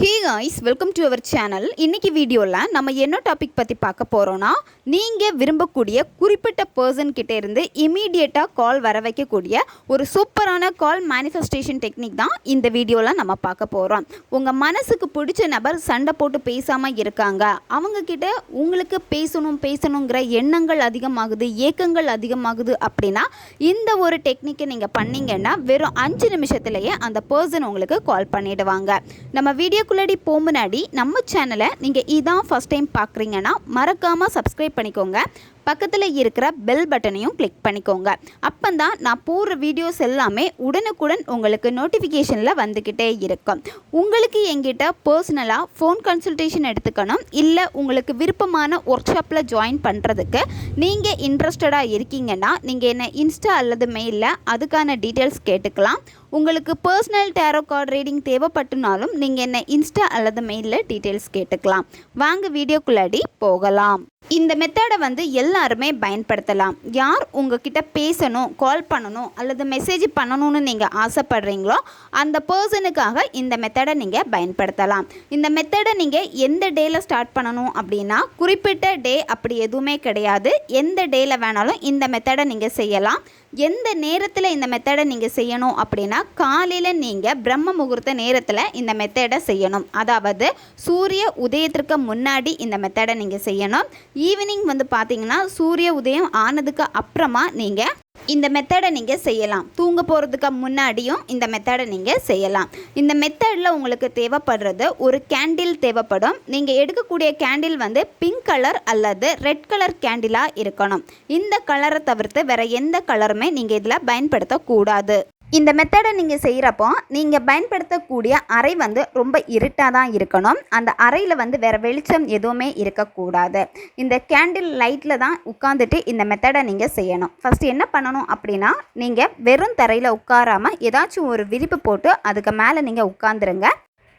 Hey guys, welcome to our channel. இன்றைக்கி வீடியோவில் நம்ம என்ன டாபிக் பற்றி பார்க்க போகிறோன்னா, நீங்கள் விரும்பக்கூடிய குறிப்பிட்ட பர்சன் கிட்டே இருந்து இமீடியட்டாக கால் வர வைக்கக்கூடிய ஒரு சூப்பரான கால் மேனிஃபெஸ்டேஷன் டெக்னிக் தான் இந்த வீடியோவில் நம்ம பார்க்க போகிறோம். உங்கள் மனசுக்கு பிடிச்ச நபர் சண்டை போட்டு பேசாமல் இருக்காங்க, அவங்கக்கிட்ட உங்களுக்கு பேசணுங்கிற எண்ணங்கள் அதிகமாகுது, ஏக்கங்கள் அதிகமாகுது அப்படின்னா இந்த ஒரு டெக்னிக்கை நீங்கள் பண்ணிங்கன்னா வெறும் 5 நிமிஷத்துலேயே அந்த பர்சன் உங்களுக்கு கால் பண்ணிவிடுவாங்க. நம்ம வீடியோக்குள்ளடி முன்னாடி நம்ம சேனலை நீங்கள் இதான் ஃபஸ்ட் டைம் பார்க்குறீங்கன்னா மறக்காமல் சப்ஸ்கிரைப் பண்ணிக்கோங்க. பக்கத்தில் இருக்கிற பெல் பட்டனையும் கிளிக் பண்ணிக்கோங்க. அப்போ தான் நான் போடுற வீடியோஸ் எல்லாமே உடனுக்குடன் உங்களுக்கு நோட்டிஃபிகேஷனில் வந்துக்கிட்டே இருக்கும். உங்களுக்கு எங்கிட்ட பர்சனலாக ஃபோன் கன்சல்டேஷன் எடுத்துக்கணும், இல்லை உங்களுக்கு விருப்பமான ஒர்க் ஷாப்பில் ஜாயின் பண்ணுறதுக்கு நீங்கள் இன்ட்ரெஸ்டடாக இருக்கீங்கன்னா நீங்கள் என்ன இன்ஸ்டா அல்லது மெயிலில் அதுக்கான டீட்டெயில்ஸ் கேட்டுக்கலாம். உங்களுக்கு பர்சனல் டேரோ கார்டு ரீடிங் தேவைப்பட்டுனாலும் நீங்கள் என்ன இன்ஸ்டா அல்லது மெயிலில் டீட்டெயில்ஸ் கேட்டுக்கலாம். வாங்க வீடியோக்குள்ளாடி போகலாம். இந்த மெத்தடை எல்லாருமே பயன்படுத்தலாம். யார் உங்ககிட்ட பேசணும், கால் பண்ணணும் அல்லது மெசேஜ் பண்ணணும்னு நீங்கள் ஆசைப்படுறீங்களோ அந்த பர்சனுக்காக இந்த மெத்தடை நீங்கள் பயன்படுத்தலாம். இந்த மெத்தடை நீங்கள் எந்த டேயில் ஸ்டார்ட் பண்ணணும் அப்படின்னா, குறிப்பிட்ட டே அப்படி எதுவுமே கிடையாது. எந்த டேயில் வேணாலும் இந்த மெத்தடை நீங்கள் செய்யலாம். எந்த நேரத்தில் இந்த மெத்தடை நீங்கள் செய்யணும் அப்படின்னா, காலையில் நீங்கள் பிரம்ம முகூர்த்த நேரத்தில் இந்த மெத்தடை செய்யணும். அதாவது சூரிய உதயத்திற்கு முன்னாடி இந்த மெத்தடை நீங்கள் செய்யணும். ஈவினிங் பார்த்தீங்கன்னா சூரிய உதயம் ஆனதுக்கு அப்புறமா நீங்கள் இந்த மெத்தடை நீங்கள் செய்யலாம். தூங்க போகிறதுக்கு முன்னாடியும் இந்த மெத்தடை நீங்கள் செய்யலாம். இந்த மெத்தடில் உங்களுக்கு தேவைப்படுறது ஒரு கேண்டில் தேவைப்படும். நீங்கள் எடுக்கக்கூடிய கேண்டில் பிங்க் கலர் அல்லது ரெட் கலர் கேண்டிலாக இருக்கணும். இந்த கலரை தவிர்த்து வேறு எந்த கலருமே நீங்கள் இதில் பயன்படுத்தக்கூடாது. இந்த மெத்தடை நீங்கள் செய்கிறப்போ நீங்கள் பயன்படுத்தக்கூடிய அறை ரொம்ப இருட்டாக தான் இருக்கணும். அந்த அறையில் வேறு வெளிச்சம் எதுவுமே இருக்கக்கூடாது. இந்த கேண்டில் லைட்டில் தான் உட்காந்துட்டு இந்த மெத்தடை நீங்கள் செய்யணும். ஃபஸ்ட்டு என்ன பண்ணணும் அப்படின்னா, நீங்கள் வெறும் தரையில் உட்காராமல் ஏதாச்சும் ஒரு விரிப்பு போட்டு அதுக்கு மேலே நீங்கள் உட்காந்துருங்க.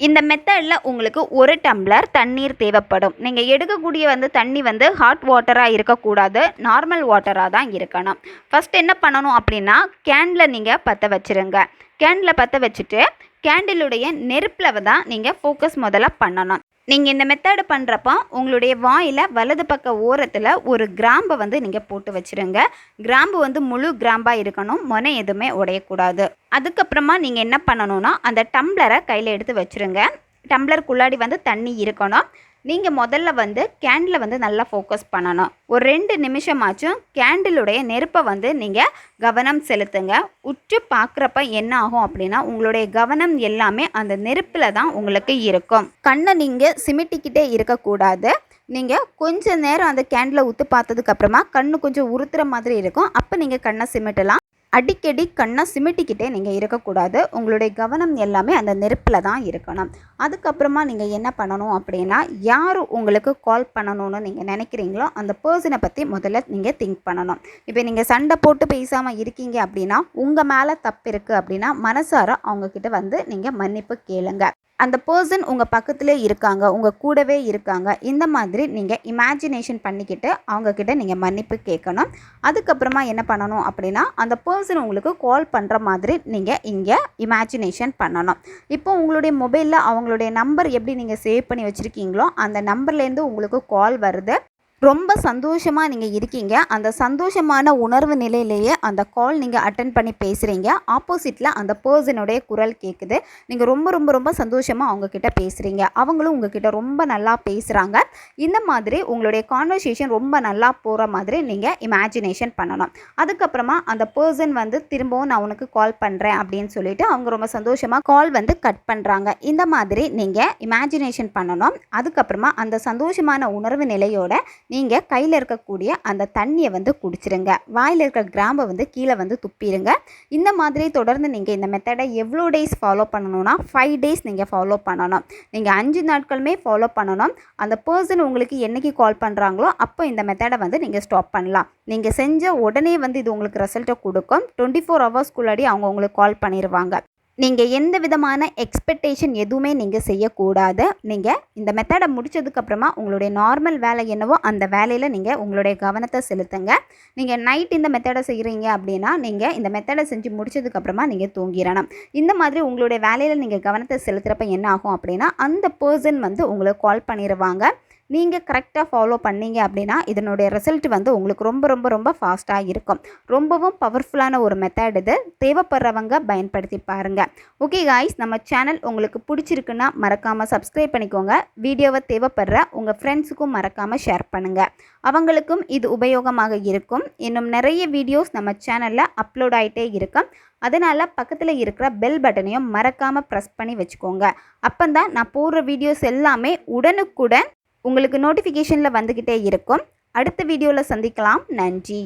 இந்த மெத்தடில் உங்களுக்கு 1 டம்ளர் தண்ணீர் தேவைப்படும். நீங்கள் எடுக்கக்கூடிய தண்ணி ஹாட் வாட்டராக இருக்கக்கூடாது, நார்மல் வாட்டராக தான் இருக்கணும். ஃபஸ்ட் என்ன பண்ணணும் அப்படின்னா, கேண்டில் நீங்கள் பற்ற வச்சுருங்க. கேண்டில் பற்ற வச்சுட்டு கேண்டிலுடைய நெருப்பில் தான் நீங்கள் ஃபோக்கஸ் முதல்ல பண்ணணும். நீங்கள் இந்த மெத்தடு பண்ணுறப்போ உங்களுடைய வாயில் வலது பக்க ஓரத்தில் ஒரு கிராம்பை நீங்கள் போட்டு வச்சுருங்க. கிராம்பு முழு கிராம்பாக இருக்கணும், மொனை எதுவுமே உடையக்கூடாது. அதுக்கப்புறமா நீங்கள் என்ன பண்ணணுன்னா, அந்த டம்ளரை கையில் எடுத்து வச்சுருங்க. டம்ளருக்குள்ளாடி தண்ணி இருக்கணும். நீங்கள் முதல்ல கேண்டில் நல்லா ஃபோக்கஸ் பண்ணணும். ஒரு 2 நிமிஷமாச்சும் கேண்டிலுடைய நெருப்பை நீங்கள் கவனம் செலுத்துங்க. உற்று பார்க்குறப்ப என்ன ஆகும் அப்படின்னா, உங்களுடைய கவனம் எல்லாமே அந்த நெருப்பில் தான் உங்களுக்கு இருக்கும். கண்ணை நீங்கள் சிமிட்டிக்கிட்டே இருக்கக்கூடாது. நீங்கள் கொஞ்சம் நேரம் அந்த கேண்டில் ஊற்று பார்த்ததுக்கப்புறமா கண்ணு கொஞ்சம் உறுத்துற மாதிரி இருக்கும். அப்போ நீங்கள் கண்ணை சிமிட்டலாம். அடிக்கடி கண்ணை சிமிட்டிக்கிட்டே நீங்கள் இருக்கக்கூடாது. உங்களுடைய கவனம் எல்லாமே அந்த நெருப்பில் தான் இருக்கணும். அதுக்கப்புறமா நீங்கள் என்ன பண்ணணும் அப்படின்னா, யார் உங்களுக்கு கால் பண்ணணும்னு நீங்கள் நினைக்கிறீங்களோ அந்த பர்சனை பற்றி முதல்ல நீங்கள் திங்க் பண்ணணும். இப்போ நீங்கள் சண்டை போட்டு பேசாமல் இருக்கீங்க அப்படின்னா, உங்கள் மேலே தப்பு இருக்குது அப்படின்னா மனசார அவங்கக்கிட்ட நீங்கள் மன்னிப்பு கேளுங்க. அந்த பர்சன் உங்கள் பக்கத்திலே இருக்காங்க, உங்கள் கூடவே இருக்காங்க, இந்த மாதிரி நீங்கள் இமேஜினேஷன் பண்ணிக்கிட்டு அவங்கக்கிட்ட நீங்கள் மன்னிப்பு கேட்கணும். அதுக்கப்புறமா என்ன பண்ணணும் அப்படின்னா, அந்த பர்சன் உங்களுக்கு கால் பண்ணுற மாதிரி நீங்கள் இங்கே இமேஜினேஷன் பண்ணணும். இப்போ உங்களுடைய மொபைலில் அவங்களுடைய நம்பர் எப்படி நீங்கள் சேவ் பண்ணி வச்சுருக்கீங்களோ அந்த நம்பர்லேருந்து உங்களுக்கு கால் வருது. ரொம்ப சந்தோஷமாக நீங்கள் இருக்கீங்க. அந்த சந்தோஷமான உணர்வு நிலையிலேயே அந்த கால் நீங்கள் அட்டன் பண்ணி பேசுகிறீங்க. ஆப்போசிட்டில் அந்த பர்சனுடைய குரல் கேட்குது. நீங்கள் ரொம்ப ரொம்ப ரொம்ப சந்தோஷமாக அவங்கக்கிட்ட பேசுகிறீங்க. அவங்களும் உங்ககிட்ட ரொம்ப நல்லா பேசுகிறாங்க. இந்த மாதிரி உங்களுடைய கான்வர்சேஷன் ரொம்ப நல்லா போகிற மாதிரி நீங்கள் இமேஜினேஷன் பண்ணணும். அதுக்கப்புறமா அந்த பர்சன் திரும்பவும் நான் உனக்கு கால் பண்ணுறேன் அப்படின்னு சொல்லிட்டு அவங்க ரொம்ப சந்தோஷமாக கால் கட் பண்ணுறாங்க. இந்த மாதிரி நீங்கள் இமேஜினேஷன் பண்ணணும். அதுக்கப்புறமா அந்த சந்தோஷமான உணர்வு நிலையோட நீங்கள் கையில் இருக்கக்கூடிய அந்த தண்ணியை குடிச்சிருங்க. வாயில் இருக்கிற கிராம்பை கீழே துப்பிடுங்க. இந்த மாதிரி தொடர்ந்து நீங்கள் இந்த மெத்தடை எவ்வளோ டேஸ் ஃபாலோ பண்ணணும்னா 5 டேஸ் நீங்கள் ஃபாலோ பண்ணணும். நீங்கள் 5 நாட்களுமே ஃபாலோ பண்ணணும். அந்த பர்சன் உங்களுக்கு என்றைக்கு கால் பண்ணுறாங்களோ அப்போ இந்த மெத்தடை நீங்கள் ஸ்டாப் பண்ணலாம். நீங்கள் செஞ்ச உடனே இது உங்களுக்கு ரிசல்ட்டை கொடுக்கும். 24 ஹவர்ஸ்க்குள்ளாடி அவங்க உங்களுக்கு கால் பண்ணிடுவாங்க. நீங்கள் எந்த விதமான எக்ஸ்பெக்டேஷன் எதுவுமே நீங்கள் செய்யக்கூடாது. நீங்கள் இந்த மெத்தடை முடித்ததுக்கப்புறமா உங்களுடைய நார்மல் வேலை என்னவோ அந்த வேலையில் நீங்கள் உங்களுடைய கவனத்தை செலுத்துங்க. நீங்கள் நைட் இந்த மெத்தடை செய்கிறீங்க அப்படின்னா நீங்கள் இந்த மெத்தடை செஞ்சு முடித்ததுக்கப்புறமா நீங்கள் தூங்கிடணும். இந்த மாதிரி உங்களுடைய வேலையில் நீங்கள் கவனத்தை செலுத்துகிறப்ப என்ன ஆகும் அப்படின்னா அந்த பர்சன் உங்களுக்கு கால் பண்ணிடுவாங்க. நீங்கள் கரெக்டாக ஃபாலோ பண்ணீங்க அப்படின்னா இதனுடைய ரிசல்ட் உங்களுக்கு ரொம்ப ரொம்ப ரொம்ப ஃபாஸ்ட்டாக இருக்கும். ரொம்பவும் பவர்ஃபுல்லான ஒரு மெத்தட் இது. தேவைப்படுறவங்க பயன்படுத்தி பாருங்கள். ஓகே காய்ஸ், நம்ம சேனல் உங்களுக்கு பிடிச்சிருக்குன்னா மறக்காமல் சப்ஸ்கிரைப் பண்ணிக்கோங்க. வீடியோவை தேவைப்படுற உங்கள் ஃப்ரெண்ட்ஸுக்கும் மறக்காமல் ஷேர் பண்ணுங்கள். அவங்களுக்கும் இது உபயோகமாக இருக்கும். இன்னும் நிறைய வீடியோஸ் நம்ம சேனலில் அப்லோட் ஆகிட்டே இருக்கும். அதனால் பக்கத்தில் இருக்கிற பெல் பட்டனையும் மறக்காமல் ப்ரெஸ் பண்ணி வச்சுக்கோங்க. அப்போந்தான் நான் போடுற வீடியோஸ் எல்லாமே உடனுக்குடன் உங்களுக்கு நோட்டிஃபிகேஷனில் வந்துக்கிட்டே இருக்கும். அடுத்த வீடியோவில் சந்திக்கலாம். நன்றி.